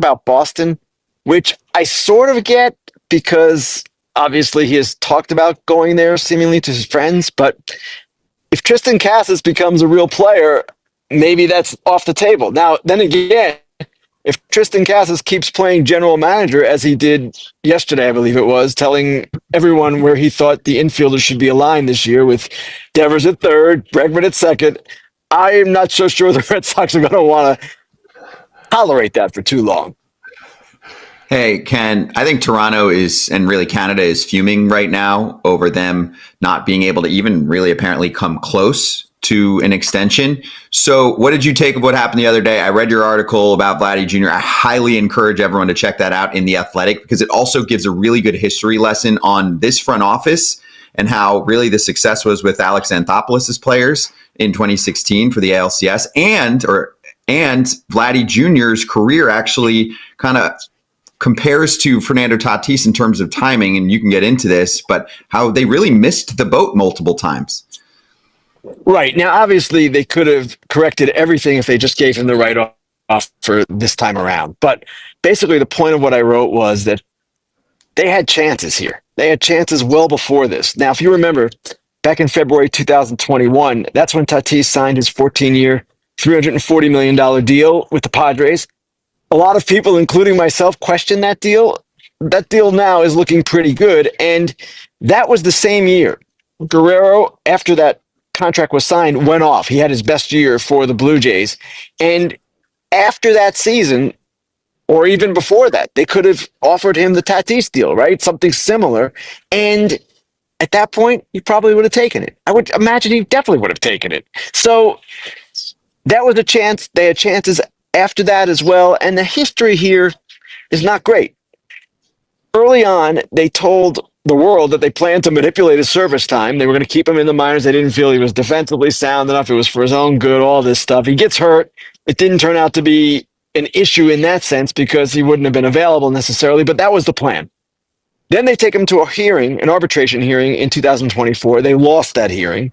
about Boston, which I sort of get because obviously he has talked about going there seemingly to his friends. But if Tristan Casas becomes a real player, maybe that's off the table. Now, then again, if Tristan Casas keeps playing general manager as he did yesterday, I believe it was, telling everyone where he thought the infielders should be aligned this year with Devers at third, Bregman at second, I am not so sure the Red Sox are going to want to tolerate that for too long. Hey, Ken, I think Toronto is, and really Canada is fuming right now over them not being able to even really apparently come close to an extension. So what did you take of what happened the other day? I read your article about Vlad Jr. I highly encourage everyone to check that out in The Athletic because it also gives a really good history lesson on this front office and how really the success was with Alex Anthopoulos' players in 2016 for the ALCS and Vladdy Jr.'s career actually kind of compares to Fernando Tatis in terms of timing, and you can get into this, but how they really missed the boat multiple times. Right. Now, obviously, they could have corrected everything if they just gave him the right offer this time around. But basically, the point of what I wrote was that they had chances here. They had chances well before this. Now, if you remember, back in February 2021, that's when Tatis signed his 14-year, $340 million deal with the Padres. A lot of people, including myself, questioned that deal. That deal now is looking pretty good. And that was the same year. Guerrero, after that contract was signed, went off. He had his best year for the Blue Jays. And after that season, or even before that, they could have offered him the Tatis deal, right? Something similar. And at that point, he probably would have taken it. I would imagine he definitely would have taken it. So that was a chance. They had chances after that as well. And the history here is not great. Early on, they told the world that they planned to manipulate his service time. They were going to keep him in the minors. They didn't feel he was defensively sound enough. It was for his own good, all this stuff. He gets hurt. It didn't turn out to be an issue in that sense because he wouldn't have been available necessarily, but that was the plan. Then they take him to a hearing, an arbitration hearing in 2024. They lost that hearing.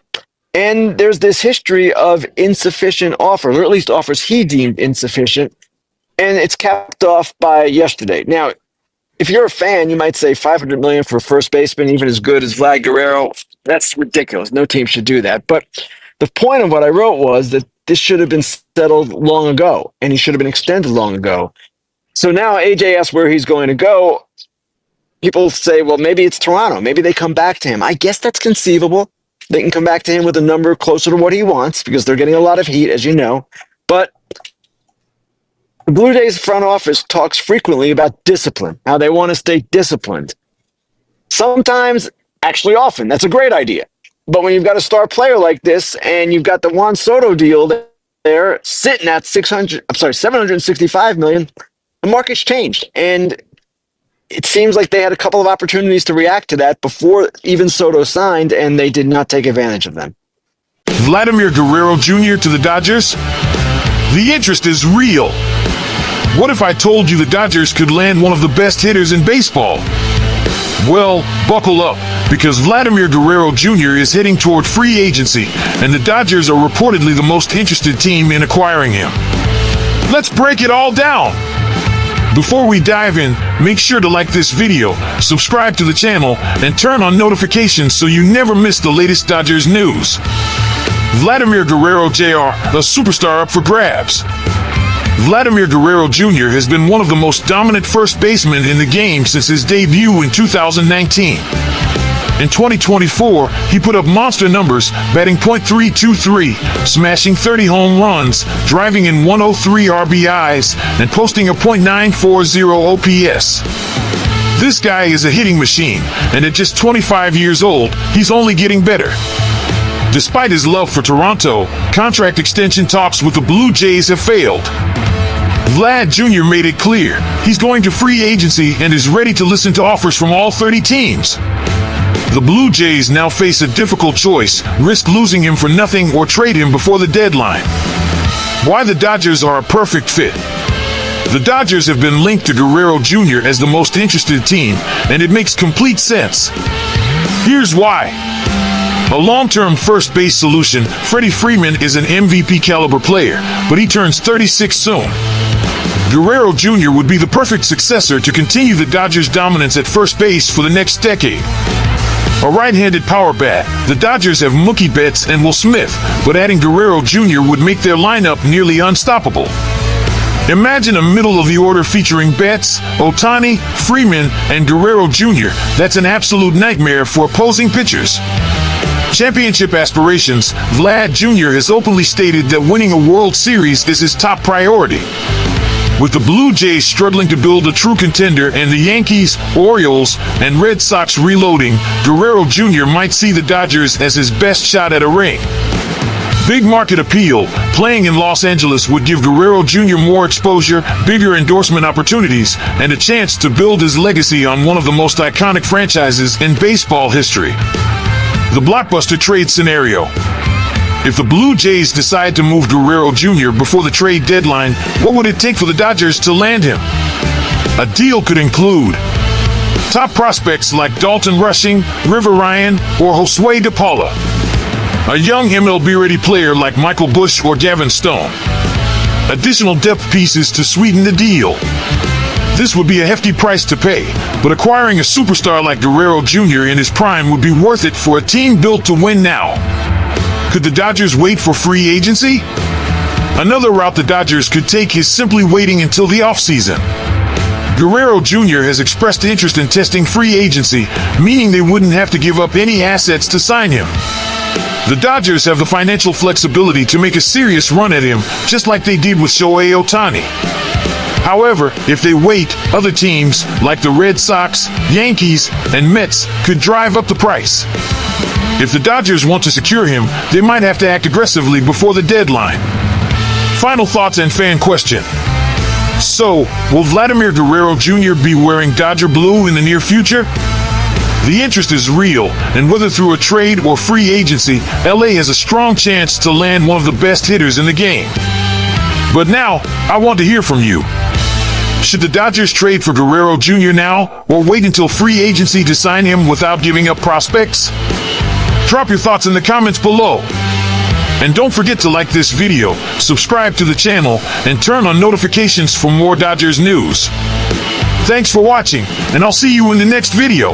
And there's this history of insufficient offers, or at least offers he deemed insufficient. And it's capped off by yesterday. Now, if you're a fan, you might say $500 million for a first baseman, even as good as Vlad Guerrero. That's ridiculous. No team should do that. But the point of what I wrote was that this should have been settled long ago, and he should have been extended long ago. So now AJ asks where he's going to go. People say, well, maybe it's Toronto. Maybe they come back to him. I guess that's conceivable. They can come back to him with a number closer to what he wants because they're getting a lot of heat, as you know. But the Blue Jays front office talks frequently about discipline, how they want to stay disciplined. Sometimes, actually often, that's a great idea. But when you've got a star player like this and you've got the Juan Soto deal there sitting at $765 million, the market's changed. And it seems like they had a couple of opportunities to react to that before even Soto signed, and they did not take advantage of them. Vladimir Guerrero Jr. to the Dodgers? The interest is real. What if I told you the Dodgers could land one of the best hitters in baseball? Well, buckle up, because Vladimir Guerrero Jr. is heading toward free agency, and the Dodgers are reportedly the most interested team in acquiring him. Let's break it all down. Before we dive in, make sure to like this video, subscribe to the channel, and turn on notifications so you never miss the latest Dodgers news. Vladimir Guerrero Jr., the superstar up for grabs. Vladimir Guerrero Jr. has been one of the most dominant first basemen in the game since his debut in 2019. In 2024, he put up monster numbers, batting .323, smashing 30 home runs, driving in 103 RBIs, and posting a .940 OPS. This guy is a hitting machine, and at just 25 years old, he's only getting better. Despite his love for Toronto, contract extension talks with the Blue Jays have failed. Vlad Jr. made it clear he's going to free agency and is ready to listen to offers from all 30 teams. The Blue Jays now face a difficult choice: risk losing him for nothing or trade him before the deadline. Why the Dodgers are a perfect fit. The Dodgers have been linked to Guerrero Jr. as the most interested team, and it makes complete sense. Here's why. A long-term first base solution, Freddie Freeman is an MVP caliber player, but he turns 36 soon. Guerrero Jr. would be the perfect successor to continue the Dodgers' dominance at first base for the next decade. A right-handed power bat, the Dodgers have Mookie Betts and Will Smith, but adding Guerrero Jr. would make their lineup nearly unstoppable. Imagine a middle-of-the-order featuring Betts, Ohtani, Freeman, and Guerrero Jr. That's an absolute nightmare for opposing pitchers. Championship aspirations, Vlad Jr. has openly stated that winning a World Series is his top priority. With the Blue Jays struggling to build a true contender and the Yankees, Orioles, and Red Sox reloading, Guerrero Jr. might see the Dodgers as his best shot at a ring. Big market appeal, playing in Los Angeles would give Guerrero Jr. more exposure, bigger endorsement opportunities, and a chance to build his legacy on one of the most iconic franchises in baseball history. The blockbuster trade scenario. If the Blue Jays decide to move Guerrero Jr. before the trade deadline, what would it take for the Dodgers to land him? A deal could include top prospects like Dalton Rushing, River Ryan, or Josue De Paula. A young MLB-ready player like Michael Busch or Gavin Stone. Additional depth pieces to sweeten the deal. This would be a hefty price to pay, but acquiring a superstar like Guerrero Jr. in his prime would be worth it for a team built to win now. Could the Dodgers wait for free agency? Another route the Dodgers could take is simply waiting until the offseason. Guerrero Jr. has expressed interest in testing free agency, meaning they wouldn't have to give up any assets to sign him. The Dodgers have the financial flexibility to make a serious run at him, just like they did with Shohei Ohtani. However, if they wait, other teams, like the Red Sox, Yankees, and Mets, could drive up the price. If the Dodgers want to secure him, they might have to act aggressively before the deadline. Final thoughts and fan question. So, will Vladimir Guerrero Jr. be wearing Dodger blue in the near future? The interest is real, and whether through a trade or free agency, LA has a strong chance to land one of the best hitters in the game. But now, I want to hear from you. Should the Dodgers trade for Guerrero Jr. now, or wait until free agency to sign him without giving up prospects? Drop your thoughts in the comments below. And don't forget to like this video, subscribe to the channel, and turn on notifications for more Dodgers news. Thanks for watching, and I'll see you in the next video.